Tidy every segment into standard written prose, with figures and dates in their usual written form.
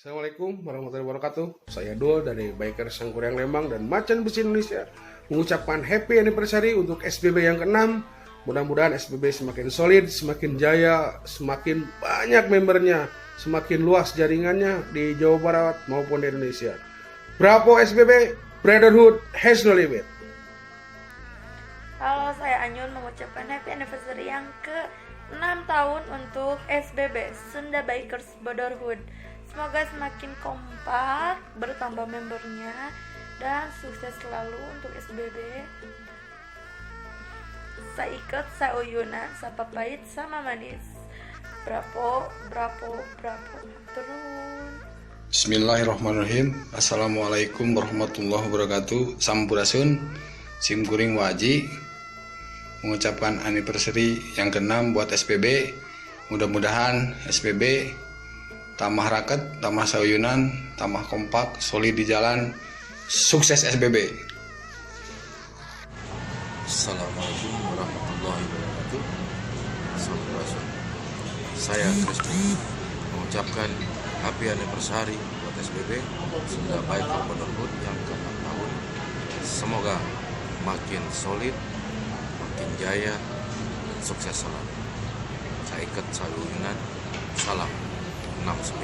Assalamualaikum warahmatullahi wabarakatuh. Saya Dul dari Biker Sangkuriang Lembang dan Macan Besi Indonesia mengucapkan happy anniversary untuk SBB yang ke-6. Mudah-mudahan SBB semakin solid, semakin jaya, semakin banyak membernya, semakin luas jaringannya di Jawa Barat maupun di Indonesia. Bravo SBB, Brotherhood has no limit. Halo, saya Anyun mengucapkan happy anniversary yang ke-6 tahun untuk SBB, Sunda Bikers Brotherhood. Semoga semakin kompak, bertambah membernya, dan sukses selalu untuk SBB. Saya ikut, saya uyunan, saya pahit sama manis. Bravo, bravo, bravo. Turun. Bismillahirrahmanirrahim. Assalamualaikum warahmatullahi wabarakatuh. Sampurasun, Simkuring Waji mengucapkan anniversary yang ke-6 buat SPB. Mudah-mudahan SPB tambah raket, tambah sauyunan, tambah kompak, solid di jalan. Sukses SBB. Assalamualaikum warahmatullahi wabarakatuh. Sampurasun. Saya Kristi mengucapkan happy anniversary buat SBB Sunda Biker Brotherhood yang ke-6 tahun. Semoga makin solid, makin jaya, dan sukses selalu. Saya ikat sayunan. Salam 69.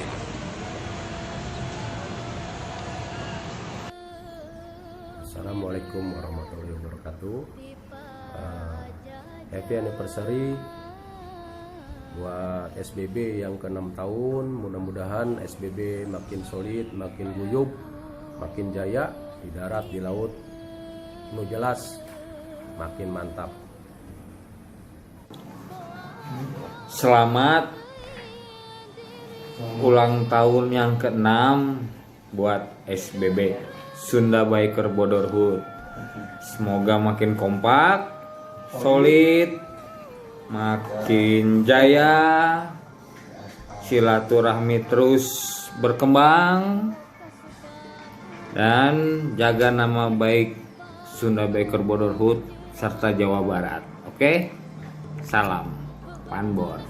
Assalamualaikum warahmatullahi wabarakatuh. Happy anniversary buat SBB yang ke-6 tahun. Mudah-mudahan SBB makin solid, makin guyup, makin jaya di darat, di laut. Jelas makin mantap. Selamat ulang tahun yang ke-6 buat SBB Sunda Biker Brotherhood. Semoga makin kompak, solid, makin jaya, silaturahmi terus berkembang, dan jaga nama baik Sunda Biker Brotherhood serta Jawa Barat. Oke? Salam Panbor.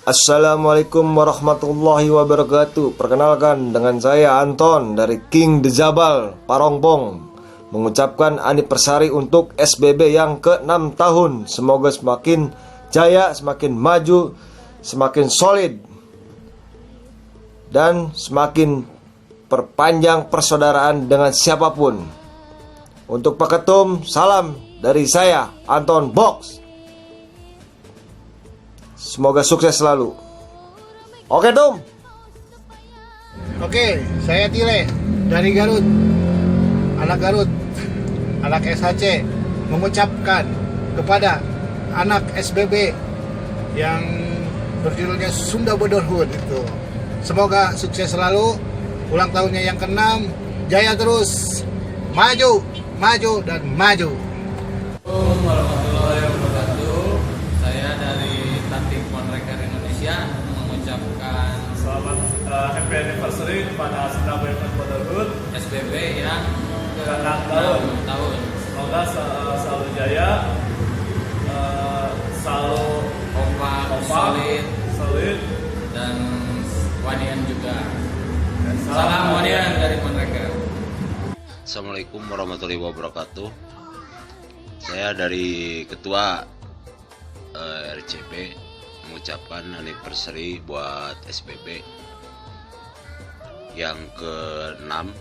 Assalamualaikum warahmatullahi wabarakatuh. Perkenalkan, dengan saya Anton dari King The Jabal, Parongpong, mengucapkan anniversary untuk SBB yang ke-6 tahun. Semoga semakin jaya, semakin maju, semakin solid, dan semakin perpanjang persaudaraan dengan siapapun. Untuk Pak Ketum, salam dari saya Anton Box. Semoga sukses selalu. Oke, Tum. Oke, saya Tile dari Garut, anak SHC, mengucapkan kepada anak SBB yang berjudulnya Sunda Brotherhood itu, semoga sukses selalu, ulang tahunnya yang ke-6, jaya terus, maju, maju, dan maju. Assalamualaikum warahmatullahi wabarakatuh. Saya dari Tatik Monreker Indonesia mengucapkan selamat happy anniversary kepada Sunda Biker Brotherhood SBB yang ke-6 tahun. Semoga selalu jaya, selalu kompak, solid, dan wanian juga. Salam wanian dari Monreker. Assalamualaikum warahmatullahi wabarakatuh. Saya dari Ketua RCP mengucapkan anniversary buat SBB yang ke-6.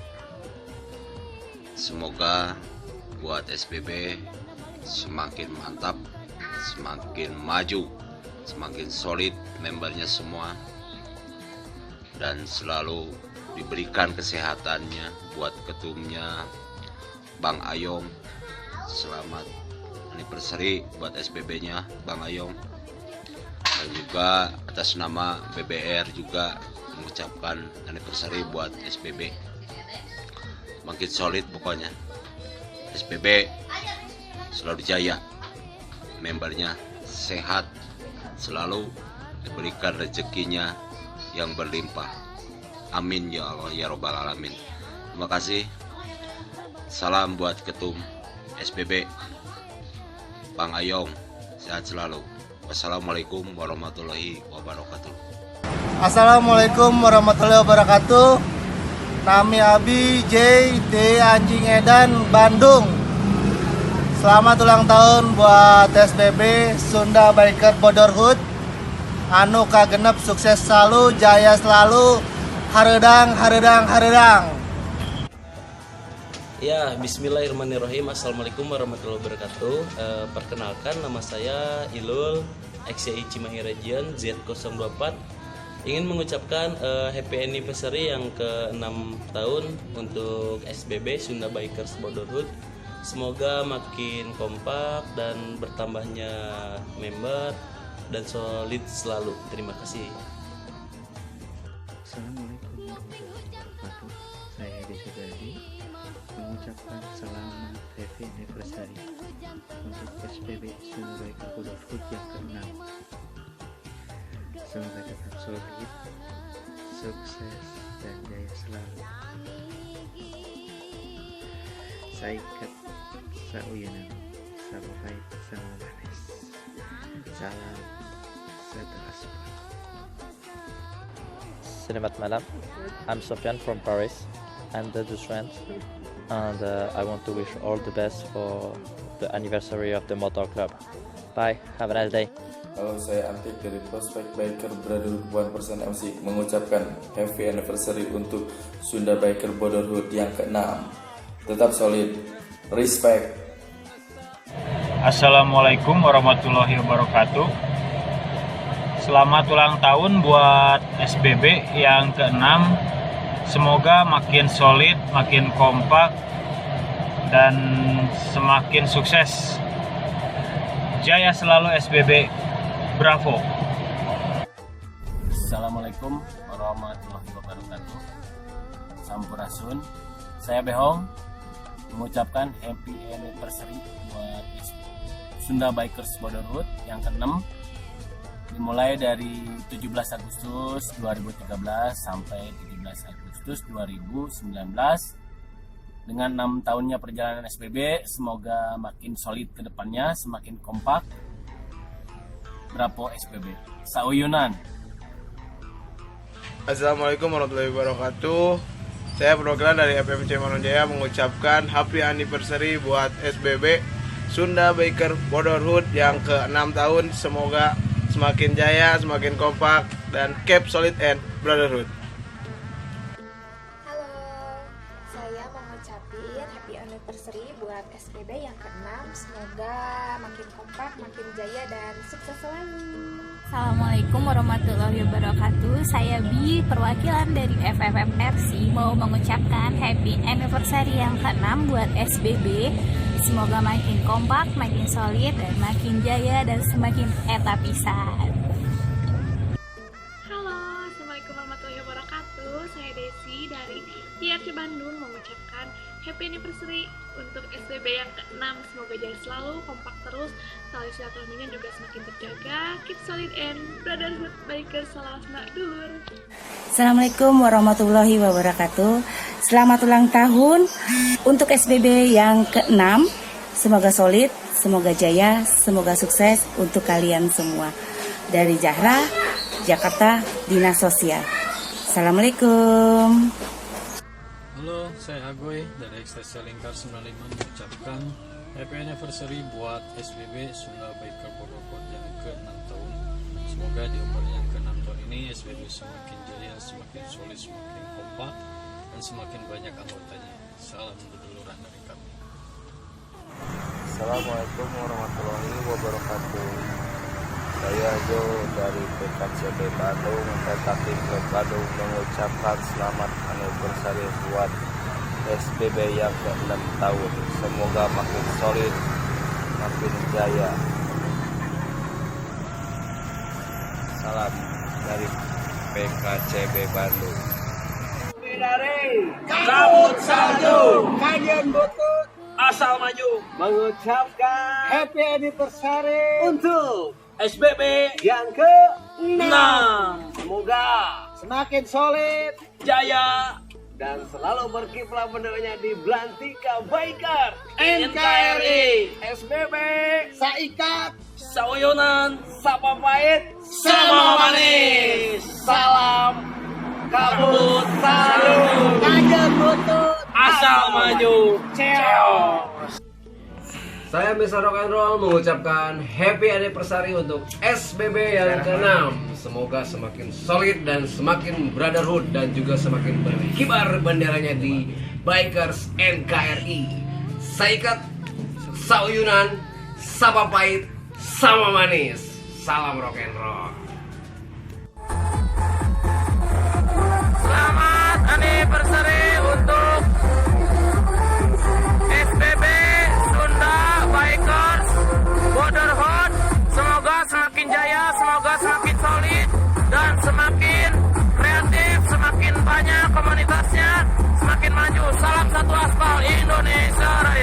Semoga buat SBB semakin mantap, semakin maju, semakin solid membernya semua, dan selalu diberikan kesehatannya buat ketumnya Bang Ayong. Selamat anniversary buat SBB-nya Bang Ayong, dan juga atas nama BBR juga mengucapkan anniversary buat SBB. Makin solid pokoknya, SBB selalu jaya, membernya sehat, selalu diberikan rezekinya yang berlimpah. Amin ya Allah ya Rabbal Alamin. Terima kasih. Salam buat ketum SBB Bang Ayong, sehat selalu. Wassalamualaikum warahmatullahi wabarakatuh. Assalamualaikum warahmatullahi wabarakatuh. Nami Abi J D Anjing Edan Bandung. Selamat ulang tahun buat SBB Sunda Biker Brotherhood. Anu kagenep sukses selalu, jaya selalu, hareudang hareudang hareudang. Ya, bismillahirrahmanirrahim. Assalamualaikum warahmatullahi wabarakatuh. Perkenalkan, nama saya Ilul, XCI Cimahi Region Z024. Ingin mengucapkan happy anniversary yang ke-6 tahun untuk SBB Sunda Bikers Brotherhood. Semoga makin kompak dan bertambahnya member dan solid selalu. Terima kasih. Assalamualaikum warahmatullahi wabarakatuh. Saya Desi Gadi mengucapkan selamat happy anniversary untuk SBB Sunda Biker Brotherhood yang ke-6. Semoga tetap solid, sukses, dan jaya selalu. Saikat, sauyunan, sama baik, sama manis. Salam seterusnya. Selamat malam. I'm Sofyan from Paris. I'm the Dushrant, and I want to wish all the best for the anniversary of the Motor Club. Bye. Have a nice day. Halo, saya Antik dari Prospect Biker Brotherhood 1% MC mengucapkan happy anniversary untuk Sunda Biker Brotherhood yang ke-6. Tetap solid, respect. Assalamualaikum warahmatullahi wabarakatuh. Selamat ulang tahun buat SBB yang ke-6. Semoga makin solid, makin kompak, dan semakin sukses. Jaya selalu SBB. Bravo. Assalamualaikum warahmatullahi wabarakatuh. Sampurasun. Saya Behong mengucapkan happy anniversary buat Sunda Bikers Brotherhood yang ke-6. Dimulai dari 17 Agustus 2013 sampai 17 Agustus 2019. Dengan 6 tahunnya perjalanan SBB, semoga makin solid ke depannya, semakin kompak. Bravo SBB. Sauyunan. Assalamualaikum warahmatullahi wabarakatuh. Saya perwakilan dari FMC Manonjaya mengucapkan happy anniversary buat SBB Sunda Biker Brotherhood yang ke-6 tahun. Semoga semakin jaya, semakin kompak, dan keep solid and brotherhood. Halo, saya mau ngucapin happy anniversary buat SBB yang ke-6. Semoga makin kompak, makin jaya, dan sukses selalu. Assalamualaikum warahmatullahi wabarakatuh. Saya Bi, perwakilan dari FFMRC, mau mengucapkan happy anniversary yang ke-6 buat SBB. Semoga makin kompak, makin solid, dan makin jaya, dan semakin etapisan. Halo, Assalamualaikum warahmatullahi wabarakatuh. Saya Desi dari IRC Bandung mengucapkan happy anniversary untuk SBB yang ke-6. Semoga jaya selalu, kompak terus, tali silaturahminya juga semakin terjaga. Keep solid and brotherhood biker, salam dulur. Assalamualaikum warahmatullahi wabarakatuh. Selamat ulang tahun untuk SBB yang ke-6. Semoga solid, semoga jaya, semoga sukses untuk kalian semua. Dari Zahra, Jakarta, Dinas Sosial. Assalamualaikum. Halo, saya Agoy dari Ekstasi Lingkar 95 mengucapkan happy anniversary buat SBB Sunda Biker Brotherhood yang ke-6 tahun. Semoga di umur yang ke-6 tahun ini SBB semakin jaya, semakin solid, semakin kompak, dan semakin banyak anggotanya. Salam dulur-duluran dari kami. Assalamualaikum warahmatullahi wabarakatuh. Saya Jo dari PKCB Bandung, Petakin Klub Bandung mengucapkan selamat anniversary buat SBB yang ke-6 tahun. Semoga makin solid, makin jaya. Salam dari PKCB Bandung. Dari Kabut Salju, Kajian Butut, Asal Maju mengucapkan happy anniversary untuk SBB yang ke-6. Semoga semakin solid, jaya, dan selalu berkiprah benderanya di Belantika Biker NKRI. SBB Saikat, Sauyonan, sapa pahit, sama manis. Salam kabut sarung, kajen butut, asal maju. Ceos. Saya Mr. Rock and Roll mengucapkan happy anniversary untuk SBB yang ke-6. Semoga semakin solid dan semakin brotherhood dan juga semakin berkibar benderanya di Bikers NKRI. Saikat, sauyunan, sapa pahit, sama manis. Salam rock and roll. Selamat anniversary untuk SBB Sunda Bikers Brotherhood. Semoga semakin jaya, semoga semakin solid dan semakin kreatif, semakin banyak komunitasnya, semakin maju. Salam satu aspal Indonesia Raya.